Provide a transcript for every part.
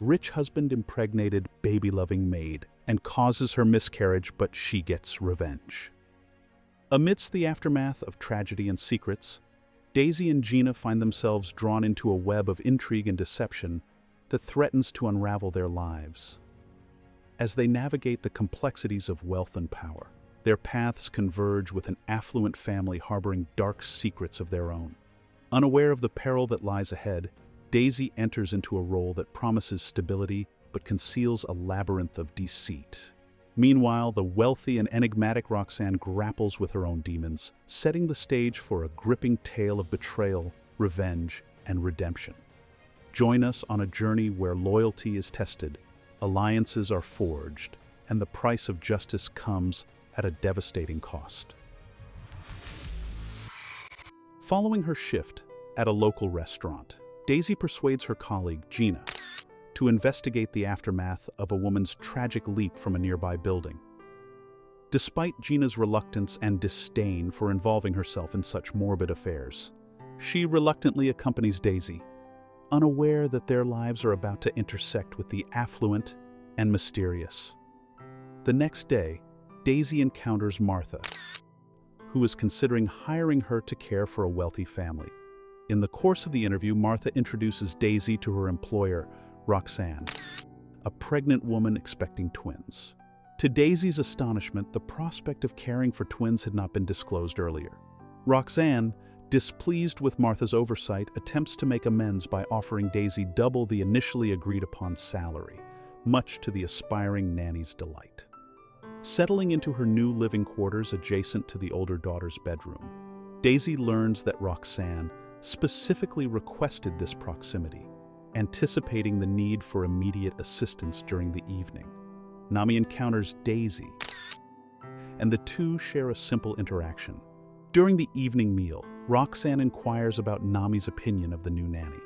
Rich husband impregnated baby-loving Maid and causes her miscarriage, but she gets revenge. Amidst the aftermath of tragedy and secrets, Daisy and Gina find themselves drawn into a web of intrigue and deception that threatens to unravel their lives. As they navigate the complexities of wealth and power, their paths converge with an affluent family harboring dark secrets of their own. Unaware of the peril that lies ahead, Daisy enters into a role that promises stability but conceals a labyrinth of deceit. Meanwhile, the wealthy and enigmatic Roxanne grapples with her own demons, setting the stage for a gripping tale of betrayal, revenge, and redemption. Join us on a journey where loyalty is tested, alliances are forged, and the price of justice comes at a devastating cost. Following her shift at a local restaurant, Daisy persuades her colleague, Gina, to investigate the aftermath of a woman's tragic leap from a nearby building. Despite Gina's reluctance and disdain for involving herself in such morbid affairs, she reluctantly accompanies Daisy, unaware that their lives are about to intersect with the affluent and mysterious. The next day, Daisy encounters Martha, who is considering hiring her to care for a wealthy family. In the course of the interview, Martha introduces Daisy to her employer, Roxanne, a pregnant woman expecting twins. To Daisy's astonishment, the prospect of caring for twins had not been disclosed earlier. Roxanne, displeased with Martha's oversight, attempts to make amends by offering Daisy double the initially agreed-upon salary, much to the aspiring nanny's delight. Settling into her new living quarters adjacent to the older daughter's bedroom, Daisy learns that Roxanne specifically requested this proximity, anticipating the need for immediate assistance during the evening. Nami encounters Daisy, and the two share a simple interaction. During the evening meal, Roxanne inquires about Nami's opinion of the new nanny.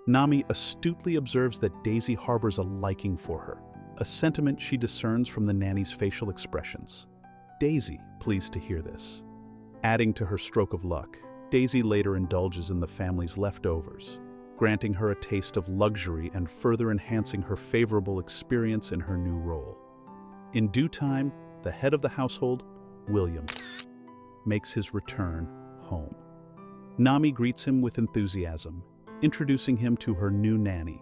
Nami astutely observes that Daisy harbors a liking for her, a sentiment she discerns from the nanny's facial expressions. Daisy, pleased to hear this. Adding to her stroke of luck, Daisy later indulges in the family's leftovers, granting her a taste of luxury and further enhancing her favorable experience in her new role. In due time, the head of the household, William, makes his return home. Nami greets him with enthusiasm, introducing him to her new nanny,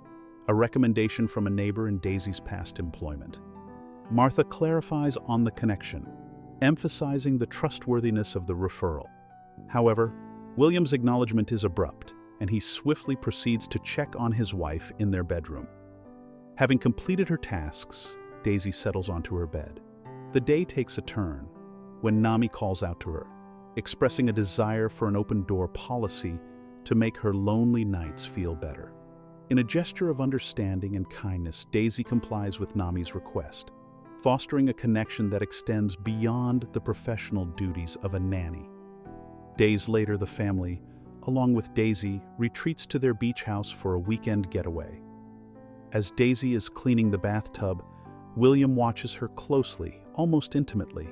a recommendation from a neighbor in Daisy's past employment. Martha clarifies on the connection, emphasizing the trustworthiness of the referral. However, William's acknowledgement is abrupt, and he swiftly proceeds to check on his wife in their bedroom. Having completed her tasks, Daisy settles onto her bed. The day takes a turn when Nami calls out to her, expressing a desire for an open-door policy to make her lonely nights feel better. In a gesture of understanding and kindness, Daisy complies with Nami's request, fostering a connection that extends beyond the professional duties of a nanny. Days later, the family, along with Daisy, retreats to their beach house for a weekend getaway. As Daisy is cleaning the bathtub, William watches her closely, almost intimately.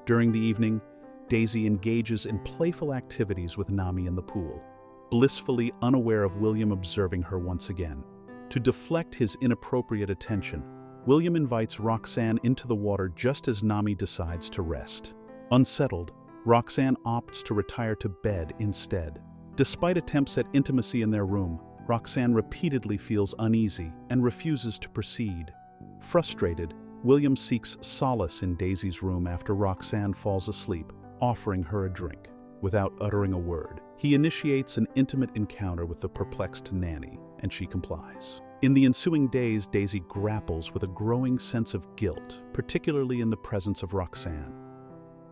During the evening, Daisy engages in playful activities with Nami in the pool, blissfully unaware of William observing her once again. To deflect his inappropriate attention, William invites Roxanne into the water just as Nami decides to rest. Unsettled, Roxanne opts to retire to bed instead. Despite attempts at intimacy in their room, Roxanne repeatedly feels uneasy and refuses to proceed. Frustrated, William seeks solace in Daisy's room after Roxanne falls asleep, offering her a drink. Without uttering a word, he initiates an intimate encounter with the perplexed nanny, and she complies. In the ensuing days, Daisy grapples with a growing sense of guilt, particularly in the presence of Roxanne,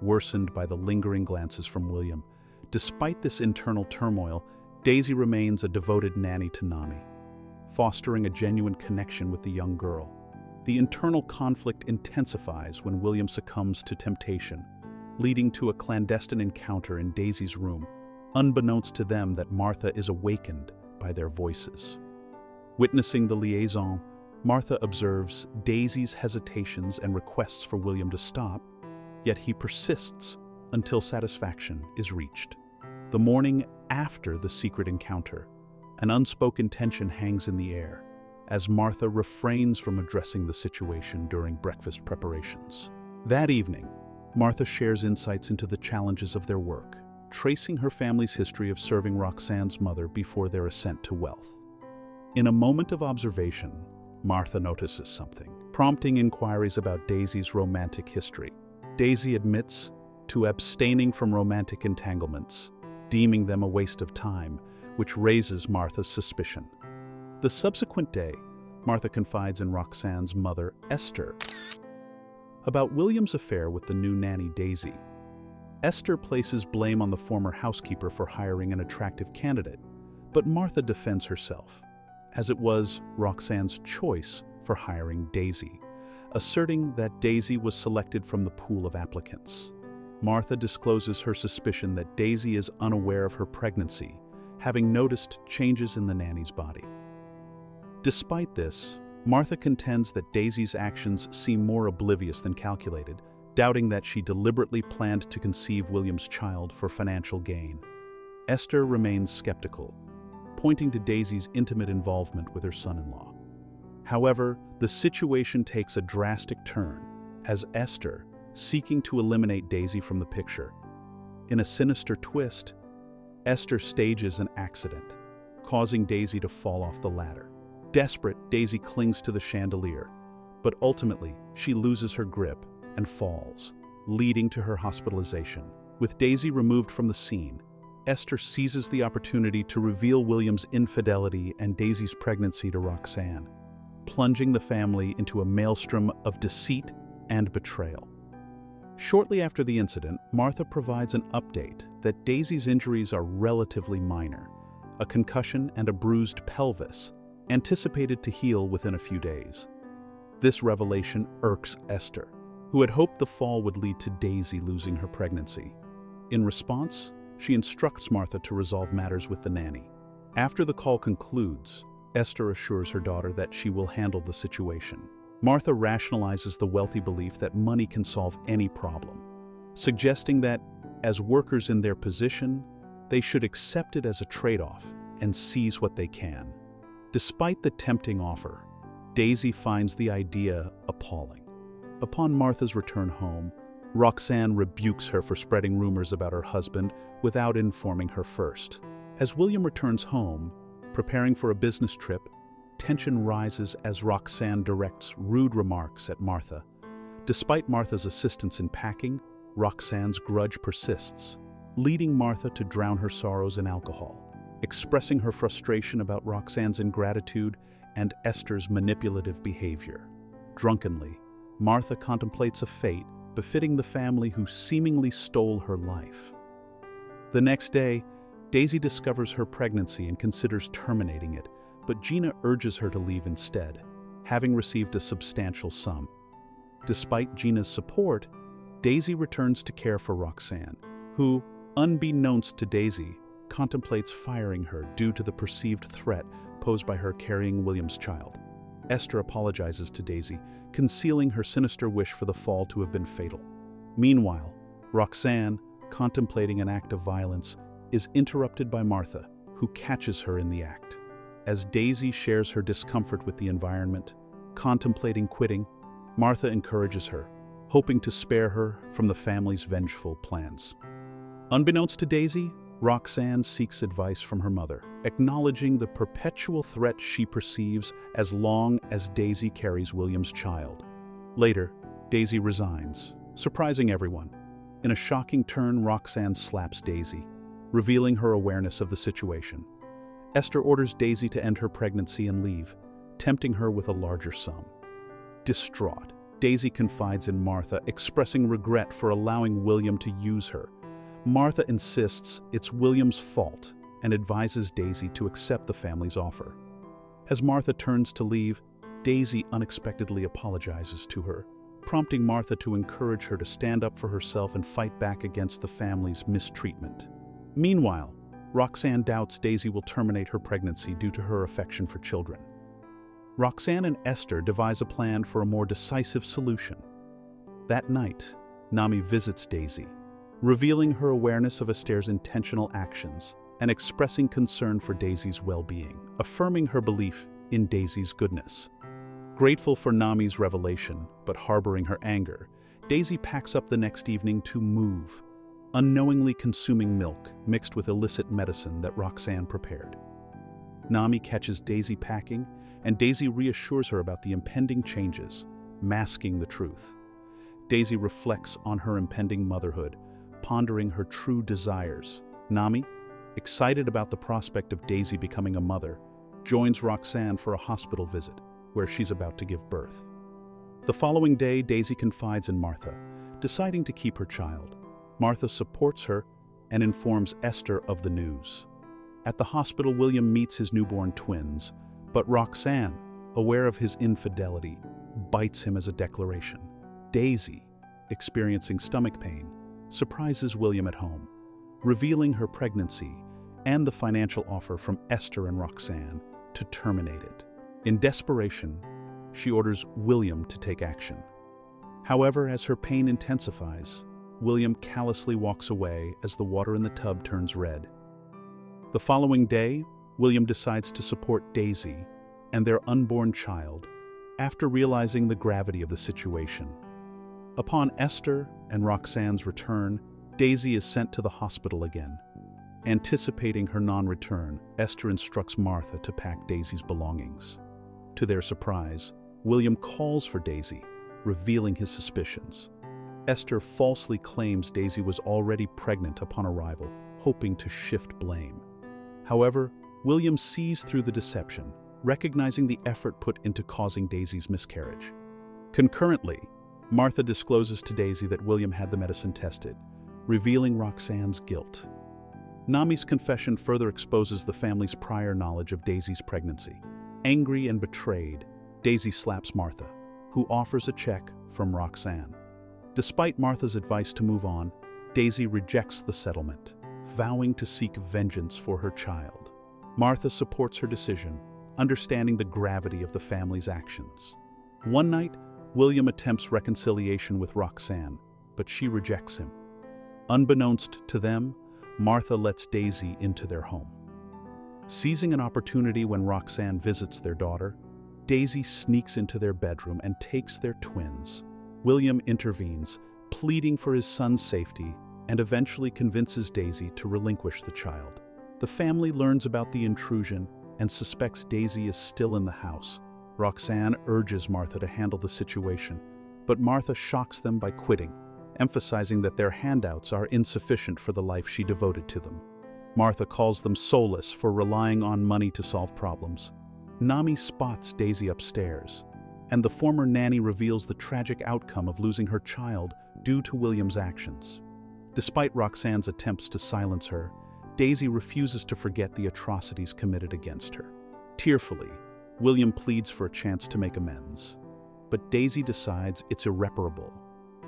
worsened by the lingering glances from William. Despite this internal turmoil, Daisy remains a devoted nanny to Nami, fostering a genuine connection with the young girl. The internal conflict intensifies when William succumbs to temptation, leading to a clandestine encounter in Daisy's room, unbeknownst to them that Martha is awakened by their voices. Witnessing the liaison, Martha observes Daisy's hesitations and requests for William to stop, yet he persists until satisfaction is reached. The morning after the secret encounter, an unspoken tension hangs in the air. as Martha refrains from addressing the situation during breakfast preparations. That evening, Martha shares insights into the challenges of their work, tracing her family's history of serving Roxanne's mother before their ascent to wealth. In a moment of observation, Martha notices something, prompting inquiries about Daisy's romantic history. Daisy admits to abstaining from romantic entanglements, deeming them a waste of time, which raises Martha's suspicion. The subsequent day, Martha confides in Roxanne's mother, Esther, about William's affair with the new nanny, Daisy. Esther places blame on the former housekeeper for hiring an attractive candidate, but Martha defends herself, as it was Roxanne's choice for hiring Daisy, asserting that Daisy was selected from the pool of applicants. Martha discloses her suspicion that Daisy is unaware of her pregnancy, having noticed changes in the nanny's body. Despite this, Martha contends that Daisy's actions seem more oblivious than calculated, doubting that she deliberately planned to conceive William's child for financial gain. Esther remains skeptical, pointing to Daisy's intimate involvement with her son-in-law. However, the situation takes a drastic turn as Esther, seeking to eliminate Daisy from the picture. In a sinister twist, Esther stages an accident, causing Daisy to fall off the ladder. Desperate, Daisy clings to the chandelier, but ultimately she loses her grip and falls, leading to her hospitalization. With Daisy removed from the scene, Esther seizes the opportunity to reveal William's infidelity and Daisy's pregnancy to Roxanne, plunging the family into a maelstrom of deceit and betrayal. Shortly after the incident, Martha provides an update that Daisy's injuries are relatively minor, a concussion and a bruised pelvis, anticipated to heal within a few days. This revelation irks Esther, who had hoped the fall would lead to Daisy losing her pregnancy. In response, she instructs Martha to resolve matters with the nanny. After the call concludes, Esther assures her daughter that she will handle the situation. Martha rationalizes the wealthy belief that money can solve any problem, suggesting that, as workers in their position, they should accept it as a trade-off and seize what they can. Despite the tempting offer, Daisy finds the idea appalling. Upon Martha's return home, Roxanne rebukes her for spreading rumors about her husband without informing her first. As William returns home, preparing for a business trip, tension rises as Roxanne directs rude remarks at Martha. Despite Martha's assistance in packing, Roxanne's grudge persists, leading Martha to drown her sorrows in alcohol. Expressing her frustration about Roxanne's ingratitude and Esther's manipulative behavior. Drunkenly, Martha contemplates a fate befitting the family who seemingly stole her life. The next day, Daisy discovers her pregnancy and considers terminating it, but Gina urges her to leave instead, having received a substantial sum. Despite Gina's support, Daisy returns to care for Roxanne, who, unbeknownst to Daisy, contemplates firing her due to the perceived threat posed by her carrying William's child. Esther apologizes to Daisy, concealing her sinister wish for the fall to have been fatal. Meanwhile, Roxanne, contemplating an act of violence, is interrupted by Martha, who catches her in the act. As Daisy shares her discomfort with the environment, contemplating quitting, Martha encourages her, hoping to spare her from the family's vengeful plans. Unbeknownst to Daisy, Roxanne seeks advice from her mother, acknowledging the perpetual threat she perceives as long as Daisy carries William's child. Later, Daisy resigns, surprising everyone. In a shocking turn, Roxanne slaps Daisy, revealing her awareness of the situation. Esther orders Daisy to end her pregnancy and leave, tempting her with a larger sum. Distraught, Daisy confides in Martha, expressing regret for allowing William to use her. Martha insists it's William's fault and advises Daisy to accept the family's offer. As Martha turns to leave, Daisy unexpectedly apologizes to her, prompting Martha to encourage her to stand up for herself and fight back against the family's mistreatment. Meanwhile, Roxanne doubts Daisy will terminate her pregnancy due to her affection for children. Roxanne and Esther devise a plan for a more decisive solution. That night, Nami visits Daisy, revealing her awareness of Esther's intentional actions and expressing concern for Daisy's well-being. Affirming her belief in Daisy's goodness. Grateful for Nami's revelation, but harboring her anger, Daisy packs up the next evening to move, unknowingly consuming milk mixed with illicit medicine that Roxanne prepared. Nami catches Daisy packing, and Daisy reassures her about the impending changes, masking the truth. Daisy reflects on her impending motherhood, pondering her true desires. Nami, excited about the prospect of Daisy becoming a mother, joins Roxanne for a hospital visit, where she's about to give birth. The following day, Daisy confides in Martha, deciding to keep her child. Martha supports her and informs Esther of the news. At the hospital, William meets his newborn twins, but Roxanne, aware of his infidelity, bites him as a declaration. Daisy, experiencing stomach pain, surprises William at home, revealing her pregnancy and the financial offer from Esther and Roxanne to terminate it. In desperation, she orders William to take action. However, as her pain intensifies, William callously walks away as the water in the tub turns red. The following day, William decides to support Daisy and their unborn child after realizing the gravity of the situation. Upon Esther and Roxanne's return, Daisy is sent to the hospital again. Anticipating her non-return, Esther instructs Martha to pack Daisy's belongings. To their surprise, William calls for Daisy, revealing his suspicions. Esther falsely claims Daisy was already pregnant upon arrival, hoping to shift blame. However, William sees through the deception, recognizing the effort put into causing Daisy's miscarriage. Concurrently, Martha discloses to Daisy that William had the medicine tested, revealing Roxanne's guilt. Nami's confession further exposes the family's prior knowledge of Daisy's pregnancy. Angry and betrayed, Daisy slaps Martha, who offers a check from Roxanne. Despite Martha's advice to move on, Daisy rejects the settlement, vowing to seek vengeance for her child. Martha supports her decision, understanding the gravity of the family's actions. One night, William attempts reconciliation with Roxanne, but she rejects him. Unbeknownst to them, Martha lets Daisy into their home. Seizing an opportunity when Roxanne visits their daughter, Daisy sneaks into their bedroom and takes their twins. William intervenes, pleading for his son's safety, and eventually convinces Daisy to relinquish the child. The family learns about the intrusion and suspects Daisy is still in the house. Roxanne urges Martha to handle the situation, but Martha shocks them by quitting, emphasizing that their handouts are insufficient for the life she devoted to them. Martha calls them soulless for relying on money to solve problems. Nami spots Daisy upstairs, and the former nanny reveals the tragic outcome of losing her child due to William's actions. Despite Roxanne's attempts to silence her, Daisy refuses to forget the atrocities committed against her. Tearfully, William pleads for a chance to make amends, but Daisy decides it's irreparable.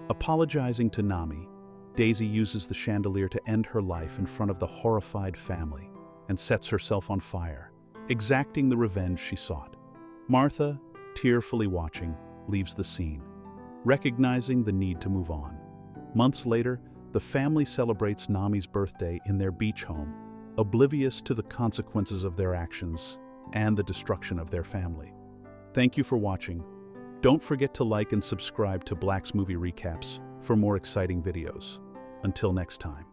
Apologizing to Nami, Daisy uses the chandelier to end her life in front of the horrified family and sets herself on fire, exacting the revenge she sought. Martha, tearfully watching, leaves the scene, recognizing the need to move on. Months later, the family celebrates Nami's birthday in their beach home, oblivious to the consequences of their actions and the destruction of their family. Thank you for watching. Don't forget to like and subscribe to Black's Movie Recaps for more exciting videos. Until next time.